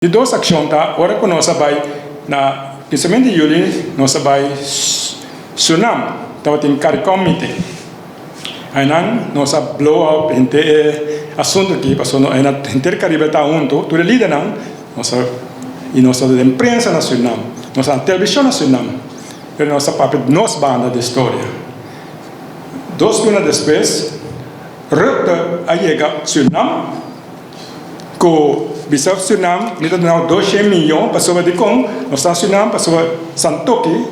De duas ações, tá? Ora que nós vai na principalmente em julho, nós vai Suriname, então tem caricomite. Aí nós blow up inte assunto aqui, passou no inteiro Caribe tá junto, tudo lida não, nós de imprensa na Suriname, nós na televisão na Suriname, pero nossa papel nos banda de história. 2 anos depois, Rutte chega a Suriname, com bisa Suriname, nita dá 200 milhões, passou de com, nós na Suriname, passou Santoki,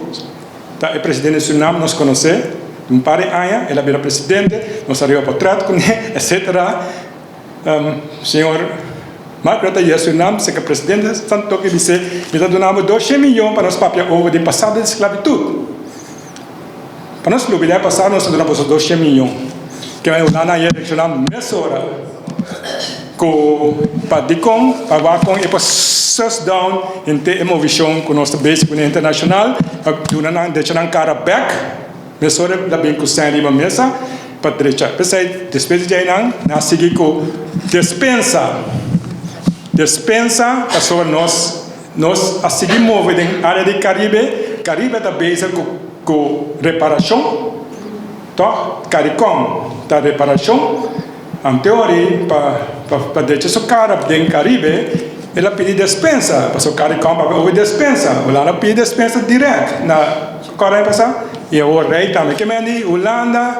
tá é presidente de Suriname, nós conhece, um par de anos, ela vira presidente, nós arriba portrait com ele, etc. Senhor Rutte ia Suriname, se que presidente Santoki disse, nita dá 200 milhões para nós papia over de pasado de sklabitut. Para nós lubida passado, nós dá 200 milhões, que vai lá na eleção nessa hora. Com padicom, pavacom e pas down inte emovision com nossa base com internacional, duna na deixa cara back, mesora da bem com sangue uma mesa, para direita. Pensei despesa de aí na seguir com dispensa passou nós a seguir mover em área de Caribe da base com reparação, tá? Caricom da reparação. Em teoria, para deixar o cara dentro do Caribe, ele pede dispensa, para o cara compra ou dispensa, o Holanda pede dispensa direto na Coreia passar e o rei também que me Holanda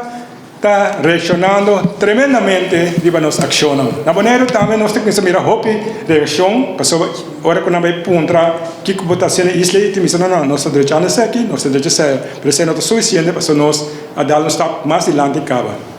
está reacionando tremendamente de nossa ação. Na maneira também nós temos que mirar hope reação, passou hora que nós vai puntra que botar sendo isla e temos não nossa direita não sei aqui, nossa direita é presente suficiente para nós a dar um stop mais adiante cava.